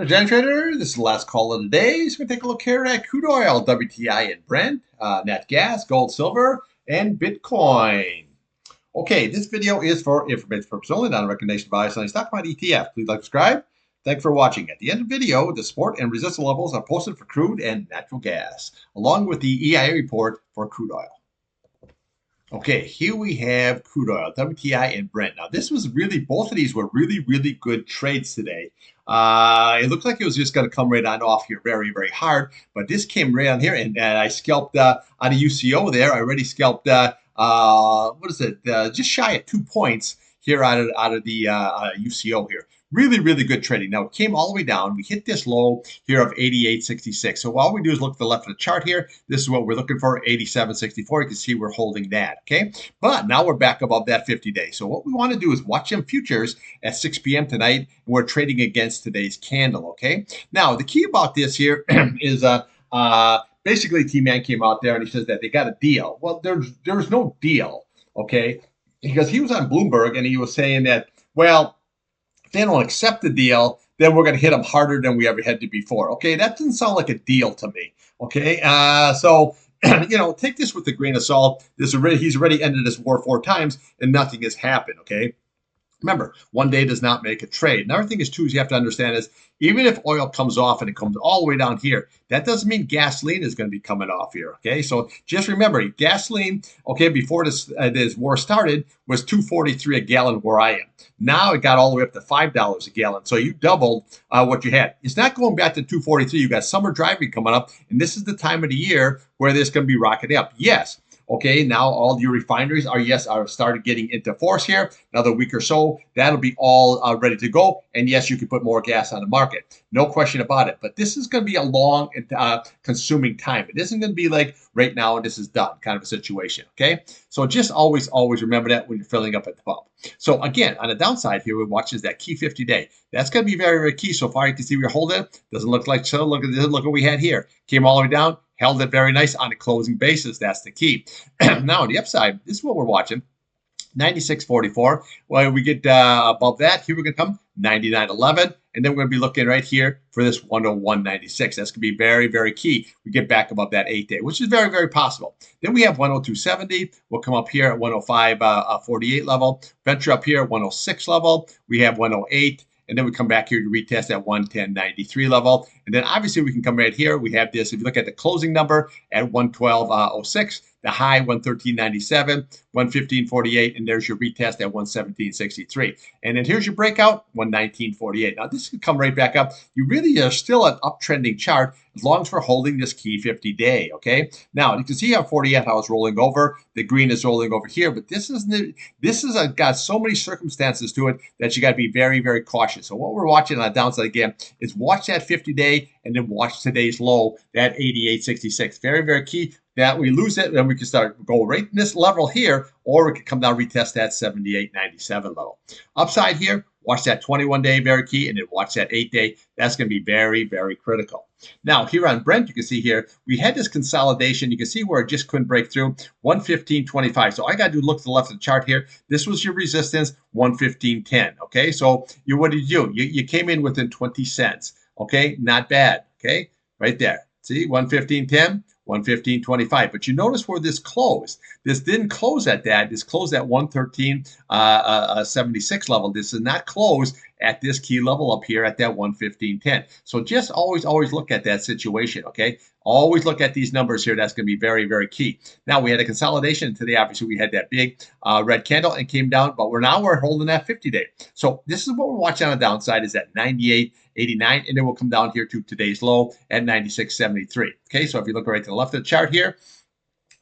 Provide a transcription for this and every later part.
Gen Trader, this is the last call of the day. So we're going to take a look here at crude oil, WTI and Brent, Natgas, gold, silver, and Bitcoin. Okay, this video is for information purposes only, not a recommendation by selling stock market ETF. Please like, subscribe. Thanks for watching. At the end of the video, the support and resistance levels are posted for crude and natural gas, along with the EIA report for crude oil. Okay, here we have crude oil, WTI and Brent. Now, this was really, both of these were really good trades today. It looked like it was just going to come right on off here very hard, but this came right on here, and I scalped on a UCO there. I already scalped, what is it, just shy of 2 points here out of the UCO here. Really good trading. Now, it came all the way down. We hit this low here of 88.66. So all we do is look to the left of the chart here. This is what we're looking for, 87.64. You can see we're holding that, okay? But now we're back above that 50-day. So what we want to do is watch them futures at 6 p.m. tonight, and we're trading against today's candle, okay? Now, the key about this here is basically T-Man came out there and he says that they got a deal. Well, there's no deal, okay? Because he was on Bloomberg and he was saying that, well, if they don't accept the deal, then we're going to hit them harder than we ever had to before. Okay, that doesn't sound like a deal to me. Okay, so take this with a grain of salt. He's already ended this war 4 times, and nothing has happened. Okay. Remember, one day does not make a trade. Another thing is, too, is you have to understand is even if oil comes off and it comes all the way down here, that doesn't mean gasoline is going to be coming off here, okay? So just remember, gasoline, okay, before this war started was $2.43 a gallon where I am. Now it got all the way up to $5 a gallon. So you doubled what you had. It's not going back to $2.43. You got summer driving coming up, and this is the time of the year where this is going to be rocketing up. Yes. Okay, now all your refineries are started getting into force here. Another week or so, that'll be all ready to go. And yes, you can put more gas on the market. No question about it. But this is going to be a long consuming time. It isn't going to be like right now and this is done kind of a situation. Okay, so just always remember that when you're filling up at the pump. So again, on the downside here, we watch is that key 50-day. That's going to be very key. So far, you can see we're holding it. Doesn't look like so. Look at this. Look what we had here. Came all the way down. Held it very nice on a closing basis. That's the key. Now, on the upside, this is what we're watching. 96.44. Well, we get above that. Here we're going to come 99.11. And then we're going to be looking right here for this 101.96. That's going to be very key. We get back above that 8-day, which is very possible. Then we have 102.70. We'll come up here at 105.48 level. Venture up here at 106 level. We have 108. And then we come back here to retest at 110.93 level. And then obviously we can come right here. We have this, if you look at the closing number at 112.06, the high 113.97, 115.48, and there's your retest at 117.63. And then here's your breakout, 119.48. Now this could come right back up. You really are still an uptrending chart as long as we're holding this key 50-day, okay? Now you can see how 48 how it's rolling over. The green is rolling over here, but this is got so many circumstances to it that you got to be very cautious. So what we're watching on the downside again is watch that 50-day and then watch today's low, that 88.66. Very key. That we lose it, then we can start go right in this level here, or we can come down retest that 78.97 level. Upside here, watch that 21-day, very key, and then watch that 8-day. That's going to be very critical. Now, here on Brent, you can see here, we had this consolidation. You can see where it just couldn't break through, 115.25. So I got to look to the left of the chart here. This was your resistance, 115.10, okay? So what did you do? You came in within 20 cents, okay? Not bad, okay? Right there. See, 115.10. 115.25. But you notice where this closed. This didn't close at that. This closed at 113.76 level. This is not close at this key level up here at that 115.10. So just always look at that situation, okay? Always look at these numbers here. That's going to be very key. Now, we had a consolidation today. Obviously, we had that big red candle and came down, but we're holding that 50-day. So this is what we're watching on the downside is at 98.89, and then we'll come down here to today's low at 96.73. Okay, so if you look right to the left of the chart here,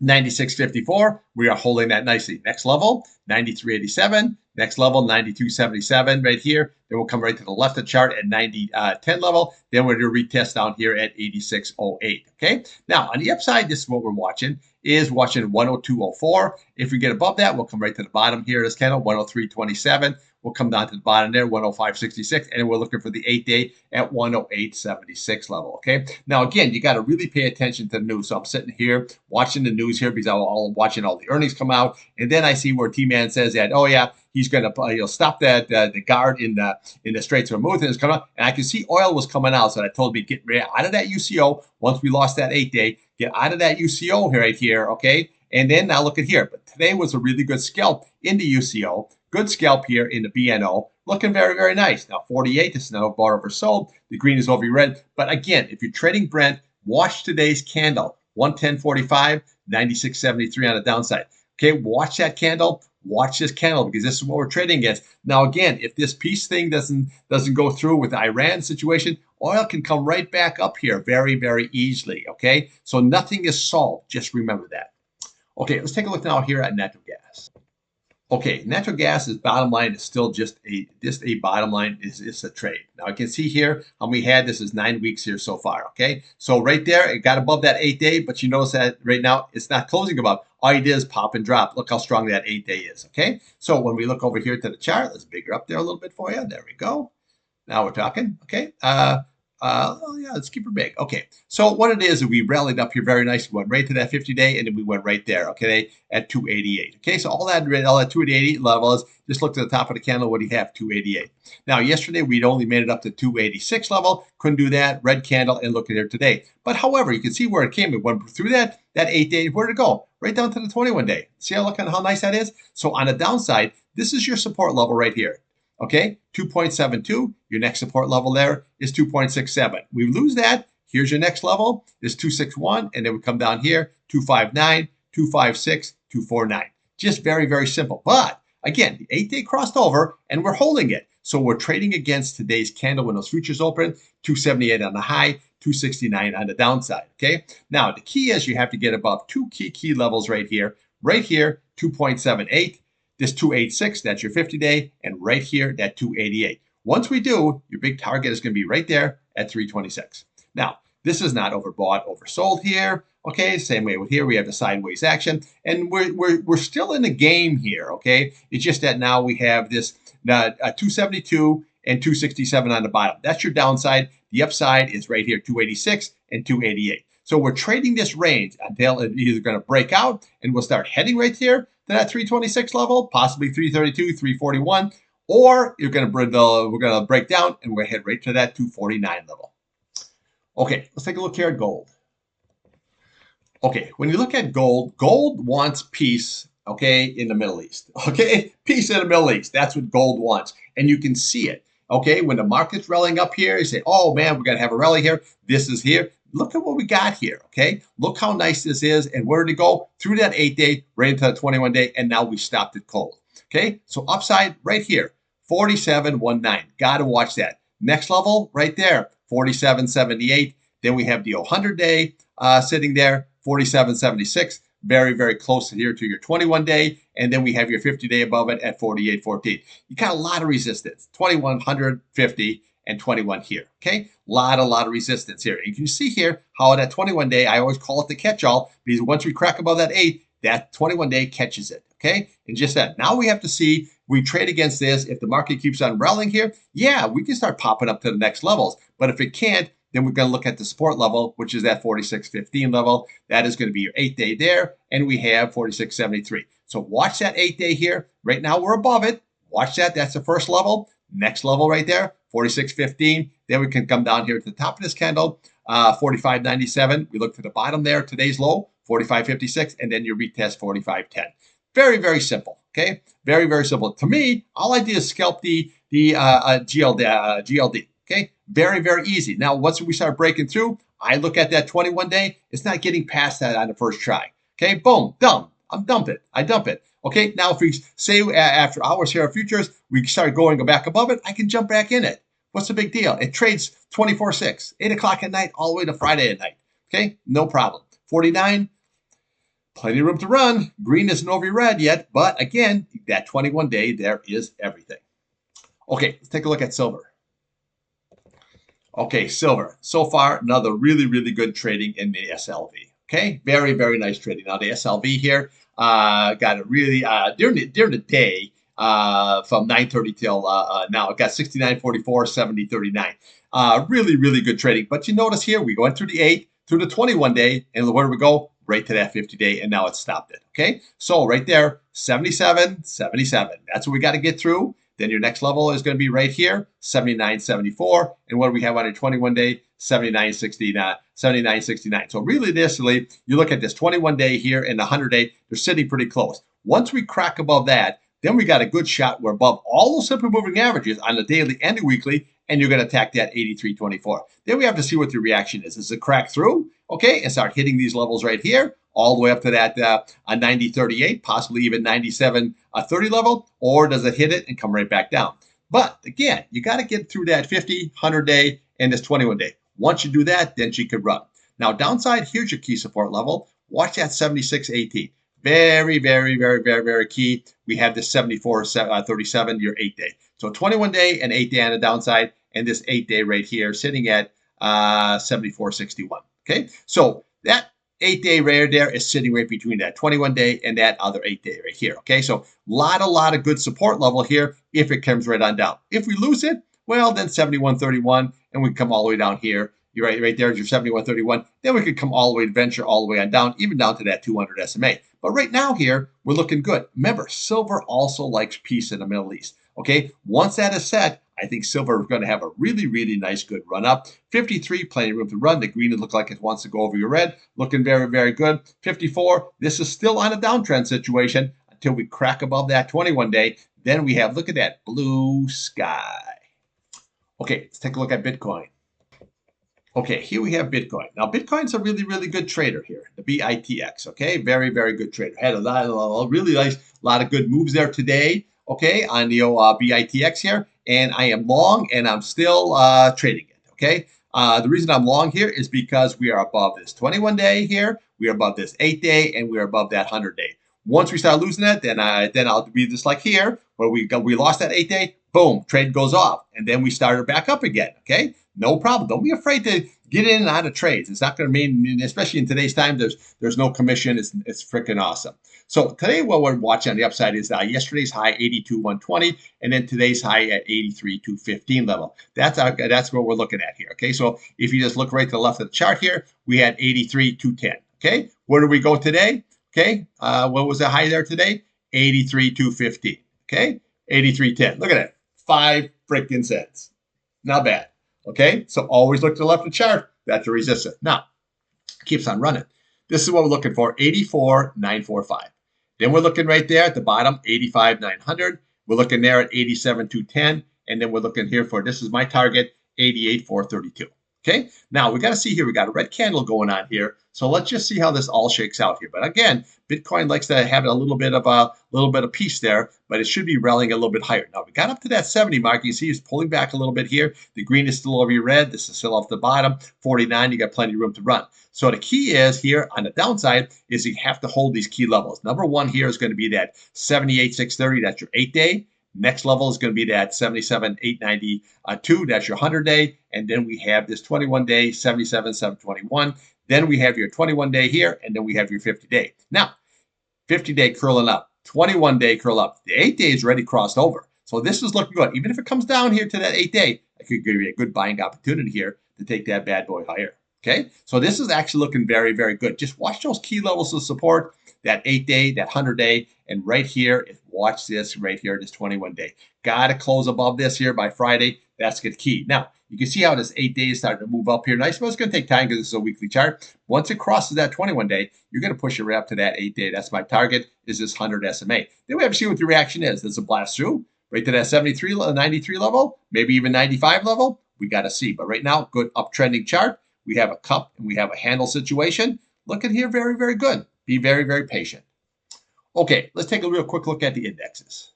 96.54, we are holding that nicely. Next level, 93.87. Next level, 92.77 right here. Then we'll come right to the left of the chart at 90.10 level. Then we're going to retest down here at 86.08. Okay. Now, on the upside, this is what we're watching. Is watching 102.04. If we get above that, we'll come right to the bottom here. This candle, 103.27. We'll come down to the bottom there, 105.66, and we're looking for the 8-day at 108.76 level, okay? Now, again, you got to really pay attention to the news. So I'm sitting here watching the news here because I'm watching all the earnings come out, and then I see where T-Man says that, oh, yeah, he's going to stop that the guard in the Straits of Hormuz, and it's coming up. And I can see oil was coming out, so that told me get out of that UCO. Once we lost that 8-day, get out of that UCO right here, okay? And then now look at here. But today was a really good scalp in the UCO. Good scalp here in the BNO. Looking very, very nice. Now 48, this is now bought oversold. The green is over red. But again, if you're trading Brent, watch today's candle. 110.45, 96.73 on the downside. Okay, watch that candle. Watch this candle because this is what we're trading against. Now again, if this peace thing doesn't go through with the Iran situation, oil can come right back up here very, very easily. Okay, so nothing is solved. Just remember that. Okay, let's take a look now here at natural gas. Okay, natural gas's bottom line is still just a bottom line is a trade. Now I can see here how we had this is 9 weeks here so far. Okay, so right there it got above that 8-day, but you notice that right now it's not closing above. All you did is pop and drop. Look how strong that 8-day is. Okay, so when we look over here to the chart, let's bigger up there a little bit for you. There we go. Now we're talking. Okay. Oh yeah, let's keep her big. Okay, so what it is we rallied up here very nicely. We went right to that 50-day, and then we went right there. Okay, at 288. Okay, so all that 288 level is just look to the top of the candle. What do you have? 288. Now yesterday we'd only made it up to 286 level. Couldn't do that. Red candle, and look at here today. But however, you can see where it came. It went through that 8-day. Where did it go? Right down to the 21-day. See how nice that is? So on the downside, this is your support level right here. Okay, 2.72. Your next support level there is 2.67. We lose that. Here's your next level is 261, and then we come down here 259, 256, 249. Just very, very simple. But again, the 8-day crossed over, and we're holding it. So we're trading against today's candle when those futures open, 278 on the high, 269 on the downside. Okay. Now the key is you have to get above two key levels right here. Right here, 2.78. This 286, that's your 50-day, and right here, that 288. Once we do, your big target is going to be right there at 326. Now, this is not overbought, oversold here. Okay, same way with here, we have the sideways action, and we're still in the game here. Okay, it's just that now we have this 272 and 267 on the bottom. That's your downside. The upside is right here, 286 and 288. So we're trading this range until it's either going to break out, and we'll start heading right here to that 326 level, possibly 332, 341, or we're going to break down and we're going to head right to that 249 level. Okay, let's take a look here at gold. Okay, when you look at gold, gold wants peace, okay, in the Middle East. Okay, peace in the Middle East. That's what gold wants, and you can see it. Okay, when the market's rallying up here, you say, oh man, we're going to have a rally here. This is here. Look at what we got here, okay? Look how nice this is, and where did it go? Through that 8-day, right into the 21-day, and now we stopped it cold, okay? So upside right here, 47.19. Got to watch that. Next level right there, 47.78. Then we have the 100-day sitting there, 47.76. Very, very close here to your 21-day, and then we have your 50-day above it at 48.14. You got a lot of resistance, 2150 and 21 here, okay? Lot of resistance here. You can see here how that 21-day, I always call it the catch-all, because once we crack above that 8, that 21-day catches it, okay? And just that. Now we have to see, we trade against this. If the market keeps on rallying here, yeah, we can start popping up to the next levels. But if it can't, then we're going to look at the support level, which is that 46.15 level. That is going to be your 8-day there, and we have 46.73. So watch that 8-day here. Right now we're above it. Watch that. That's the first level. Next level right there, 46.15. Then we can come down here to the top of this candle, 45.97. We look to the bottom there, today's low, 45.56, and then you retest 45.10. Very, very simple, okay? Very, very simple. To me, all I did is scalp the GLD, okay? Very, very easy. Now, once we start breaking through, I look at that 21-day. It's not getting past that on the first try, okay? Boom, done. I dump it. Okay, now if we say after hours here of futures, we start go back above it, I can jump back in it. What's the big deal? It trades 24/6, 8 o'clock at night, all the way to Friday at night. Okay, no problem. 49, plenty of room to run. Green isn't over red yet, but again, that 21-day, there is everything. Okay, let's take a look at silver. Okay, silver. So far, another really, really good trading in the SLV. Okay, very, very nice trading. Now the SLV here got it really during the day from 9:30 till now. It got 69.44, 70.39. Really, really good trading. But you notice here we went through the 8, through the 21-day, and where do we go? right to that 50-day, and now it's stopped it. Okay, so right there, 77, 77. That's what we got to get through. Then your next level is going to be right here, 79.74. And what do we have on a 21-day? 79.69. 79.69. So really, initially, you look at this 21-day here and the 100-day, they're sitting pretty close. Once we crack above that, then we got a good shot. We're above all those simple moving averages on the daily and the weekly, and you're going to attack that 83.24. Then we have to see what the reaction is. Does it crack through? Okay, and start hitting these levels right here, all the way up to that 90.38, possibly even 97.30 level, or does it hit it and come right back down? But again, you got to get through that 50, 100-day, and this 21-day. Once you do that, then she could run. Now, downside, here's your key support level. Watch that 76.18. Very, very, very, very, very key. We have this 74.37, your 8-day. So 21-day and 8-day on the downside, and this 8-day right here sitting at 74.61. Okay, so that 8-day right there is sitting right between that 21-day and that other 8-day right here. Okay, so a lot of good support level here if it comes right on down. If we lose it, well, then 71.31, and we come all the way down here. You're right there is your 71.31. Then we could come all the way, venture all the way on down, even down to that 200 SMA. But right now here, we're looking good. Remember, silver also likes peace in the Middle East. Okay, once that is set, I think silver is going to have a really, really nice, good run up. 53, plenty of room to run. The green, it looks like it wants to go over your red. Looking very, very good. 54, this is still on a downtrend situation until we crack above that 21-day. Then we have, look at that, blue sky. Okay, let's take a look at Bitcoin. Okay, here we have Bitcoin. Now, Bitcoin's a really, really good trader here, the BITX, okay? Very, very good trader. Had a really nice, lot of good moves there today, okay, on the BITX here. And I am long, and I'm still trading it, okay? The reason I'm long here is because we are above this 21-day here, we are above this 8-day, and we are above that 100-day. Once we start losing it, then I'll be just like here, where we lost that 8-day, boom, trade goes off, and then we started back up again, okay? No problem. Don't be afraid to get in and out of trades. It's not going to mean, especially in today's time, there's no commission. It's freaking awesome. So today what we're watching on the upside is yesterday's high 82.120, and then today's high at 83.215 level. That's what we're looking at here. Okay, so if you just look right to the left of the chart here, we had 83.210. Okay, where do we go today? Okay, what was the high there today? 83.215. Okay, 83.10. Look at that, 5 freaking cents. Not bad. Okay, so always look to the left of the chart. That's a resistance. Now, keeps on running. This is what we're looking for, 84.945. Then we're looking right there at the bottom, 85.900. We're looking there at 87.210. And then we're looking here for, this is my target, 88.432. Okay, now we got to see here, we got a red candle going on here. So let's just see how this all shakes out here. But again, Bitcoin likes to have a little bit of peace there, but it should be rallying a little bit higher. Now we got up to that 70 mark. You see it's pulling back a little bit here. The green is still over your red. This is still off the bottom. 49, you got plenty of room to run. So the key is here on the downside is you have to hold these key levels. Number one here is going to be that 78.630. That's your 8-day. Next level is going to be that 77.892. That's your 100-day. And then we have this 21-day, 77.721. Then we have your 21-day here, and then we have your 50-day. Now, 50-day curling up, 21-day curl up. The 8-day is already crossed over. So this is looking good. Even if it comes down here to that 8-day, it could give you a good buying opportunity here to take that bad boy higher. Okay, so this is actually looking very, very good. Just watch those key levels of support, that 8-day, that 100-day, and right here, watch this right here, this 21-day. Got to close above this here by Friday. That's the key. Now, you can see how this 8-day is starting to move up here nice, but it's going to take time because this is a weekly chart. Once it crosses that 21-day, you're going to push it right up to that 8-day. That's my target, is this 100 SMA. Then we have to see what the reaction is. Does it blast through right to that 73, 93 level, maybe even 95 level? We got to see. But right now, good uptrending chart. We have a cup and we have a handle situation. Look at here, very, very good. Be very, very patient. Okay, let's take a real quick look at the indexes.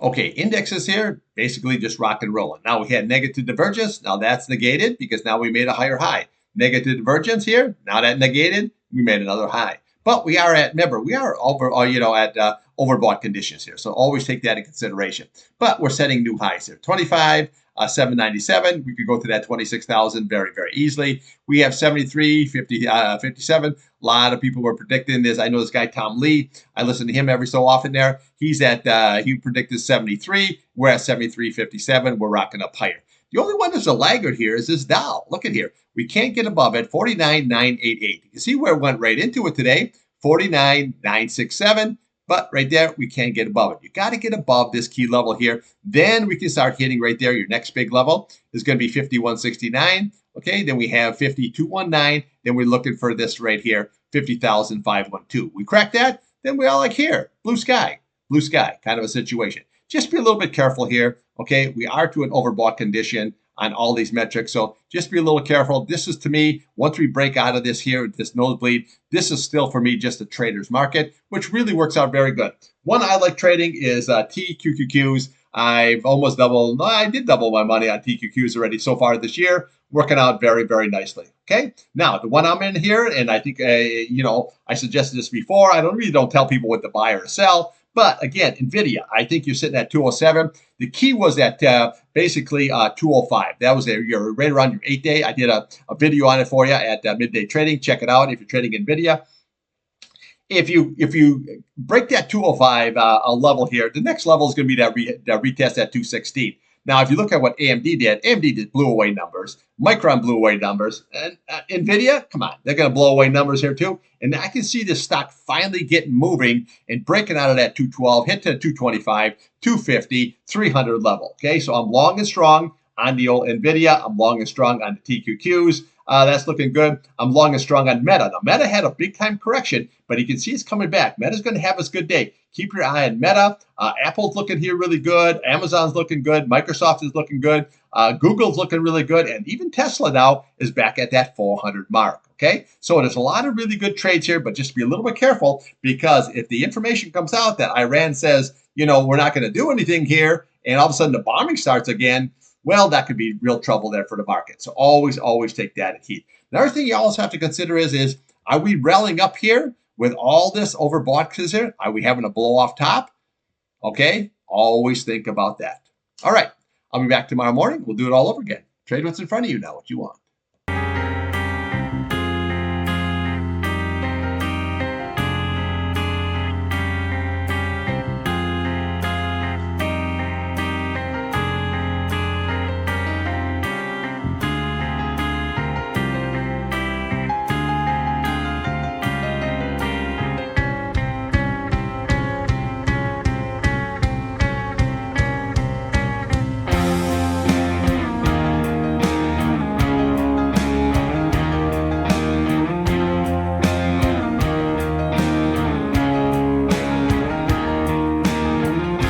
Okay, indexes here, basically just rock and rolling. Now we had negative divergence. Now that's negated because now we made a higher high. Negative divergence here. Now that negated, we made another high. But we are at, remember, we are over, at overbought conditions here. So always take that in consideration. But we're setting new highs here. 25, 797. We could go to that 26,000 very, very easily. We have 73, 50, 57. A lot of people were predicting this. I know this guy, Tom Lee. I listen to him every so often there. He's at, he predicted 73. We're at 73.57. We're rocking up higher. The only one that's a laggard here is this Dow. Look at here. We can't get above it, 49,988. You can see where it went right into it today, 49,967. But right there, we can't get above it. You got to get above this key level here. Then we can start hitting right there. Your next big level is going to be 5169. Okay, then we have 5219. Then we're looking for this right here, 50,512. We crack that, then we're all like here, blue sky kind of a situation. Just be a little bit careful here. Okay, we are to an overbought condition on all these metrics. So just be a little careful. This is, to me, once we break out of this here, this nosebleed, this is still for me just a trader's market, which really works out very good. One I like trading is TQQQs. I've almost doubled, no, I did double my money on TQQs already so far this year, working out very, very nicely. Okay, now the one I'm in here, and I think, I suggested this before, I really don't tell people what to buy or sell. But again, NVIDIA, I think you're sitting at 207. The key was at basically 205. That was you're right around your 8-day. I did a video on it for you at Midday Trading. Check it out if you're trading NVIDIA. If you break that 205 a level here, the next level is going to be that retest at 216. Now, if you look at what AMD blew away numbers. Micron blew away numbers. And NVIDIA, come on, they're going to blow away numbers here too. And I can see this stock finally getting moving and breaking out of that 212, hit to 225, 250, 300 level. Okay, so I'm long and strong on the old NVIDIA. I'm long and strong on the TQQs. That's looking good. I'm long and strong on Meta. Now, Meta had a big time correction, but you can see it's coming back. Meta's going to have a good day. Keep your eye on Meta. Apple's looking here really good. Amazon's looking good. Microsoft is looking good. Google's looking really good. And even Tesla now is back at that 400 mark. Okay, so there's a lot of really good trades here, but just be a little bit careful, because if the information comes out that Iran says, we're not going to do anything here, and all of a sudden the bombing starts again, well, that could be real trouble there for the market. So always take that heed. Another thing you also have to consider is are we rallying up here with all this overbought here? Are we having a blow off top? Okay, always think about that. All right, I'll be back tomorrow morning. We'll do it all over again. Trade what's in front of you, now what you want.